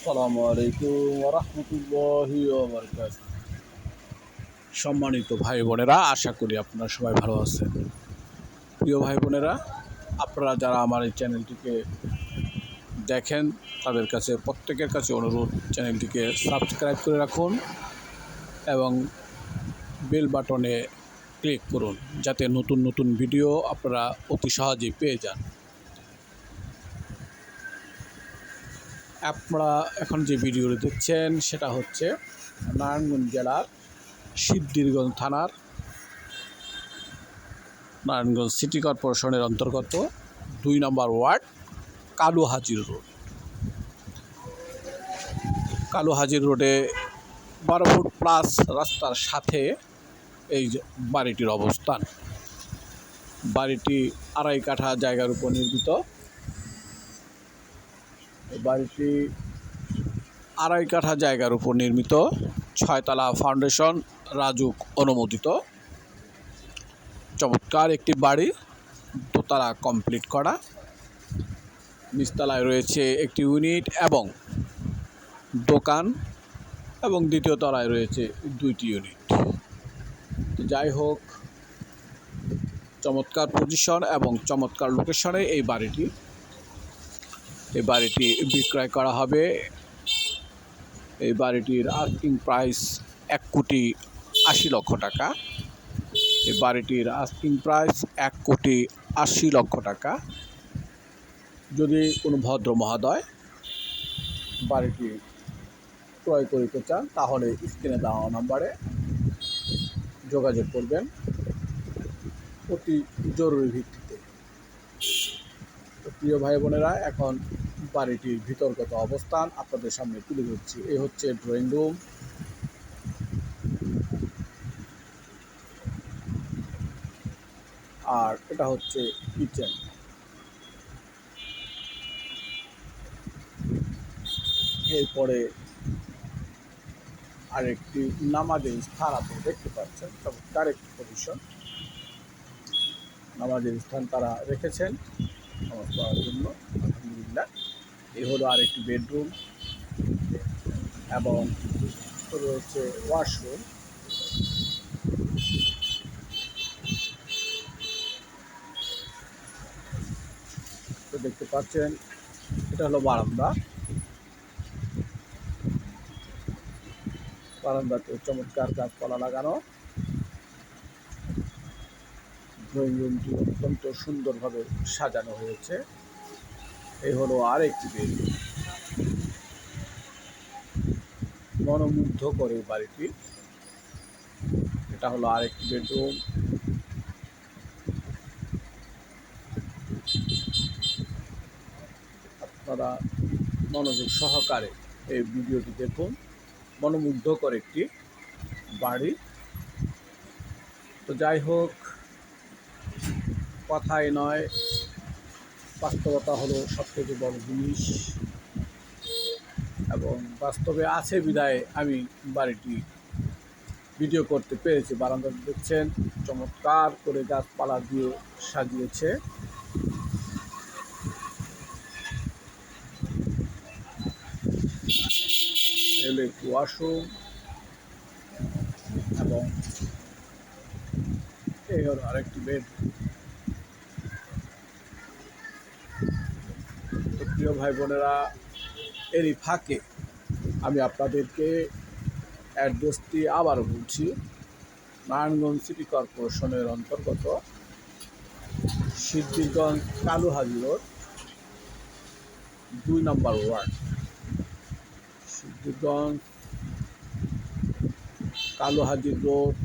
আসসালামু আলাইকুম ওয়া রাহমাতুল্লাহি ওয়া বারাকাতুহু। সম্মানিত ভাই বোনেরা, আশা করি আপনারা সবাই ভালো আছেন। প্রিয় ভাই বোনেরা, আপনারা যারা আমার এই চ্যানেলটিকে দেখেন তাদের কাছে প্রত্যেকের কাছে অনুরোধ, চ্যানেলটিকে সাবস্ক্রাইব করে রাখুন এবং বেল বাটনে ক্লিক করুন, যাতে নতুন নতুন ভিডিও আপনারা অতি সহজেই পেয়ে যান। আপনারা এখন যে ভিডিওটি দেখছেন সেটা হচ্ছে নারায়ণগঞ্জ জেলার সিদ্ধিরগঞ্জ থানার নারায়ণগঞ্জ সিটি কর্পোরেশনের অন্তর্গত ২ নম্বর ওয়ার্ড কালুহাজির রোড। কালুহাজির রোডে ১২ ফুট প্লাস রাস্তার সাথে এই বাড়িটির অবস্থান। বাড়িটি ২.৫ কাঠা জায়গার উপর নির্মিত। বাড়িটি ২.৫ কাঠা জায়গার উপর নির্মিত, ৬ তলা ফাউন্ডেশন রাজুক অনুমোদিত। চমৎকার একটি বাড়ি, দোতলা কমপ্লিট করা। নিচতলায় রয়েছে একটি ইউনিট এবং দোকান, এবং দ্বিতীয় তলায় রয়েছে ২টি ইউনিট। যাই হোক, চমৎকার পজিশন এবং চমৎকার লোকেশনে এই বাড়িটি বিক্রয় করা হবে। এই বাড়িটির আস্কিং প্রাইস ১,৮০,০০,০০০ টাকা। এই বাড়িটির আস্কিং প্রাইস ১,৮০,০০,০০০ টাকা। যদি কোনো ভদ্র মহোদয় বাড়িটি ক্রয় করিতে চান তাহলে স্ক্রিনে দেওয়া নাম্বারে যোগাযোগ করবেন অতি জরুরি ভিত্তিতে। তো প্রিয় ভাই বোনেরা, এখন বাড়িটির ভিতরগত অবস্থান আপনাদের সামনে তুলে ধরছি। এই হচ্ছে ড্রয়িং রুম, আর এটা হচ্ছে কিচেন। এরপরে আরেকটি নামাজের স্থান আপনারা দেখতে পাচ্ছেন, চমৎকার একটি পজিশন। নামাজের স্থান তারা রেখেছেন নামাজ পড়ার জন্য, আলহামদুলিল্লাহ। এই হলো আরেকটি বেডরুম এবং রয়েছে ওয়াশরুম। তো দেখতে পাচ্ছেন, এটা হলো বারান্দা। বারান্দাতে চমৎকার গাছপালা লাগানো। ড্রয়িং রুমটি অত্যন্ত সুন্দরভাবে সাজানো হয়েছে। এই হলো আরেকটি বেডরুম। মনোমুগ্ধ করে বাড়িটি। এটা হলো আরেকটি বেডরুম। আপনারা মনোযোগ সহকারে এই ভিডিওটি দেখুন। মনোমুগ্ধকর একটি বাড়ি। তো যাই হোক, কথাই নয়, বাস্তবতা হলো সবথেকে বড় জিনিস, এবং বাস্তবে আছে বিধায় আমি বাড়িটি ভিডিও করতে পেরেছি। বারান্দা দেখছেন, চমৎকার করে গাছপালা দিয়ে সাজিয়েছে। এলো একটি ওয়াশরুম এবং এই হলো আরেকটি বেড। তো প্রিয় ভাই বোনেরা, এরই ফাঁকে আমি আপনাদেরকে অ্যাড্রেসটি আবারও বলছি। নারায়ণগঞ্জ সিটি কর্পোরেশনের অন্তর্গত সিদ্ধিরগঞ্জ কালুহাজি রোড, ২ নম্বর ওয়ার্ড। সিদ্ধিরগঞ্জ কালুহাজি রোড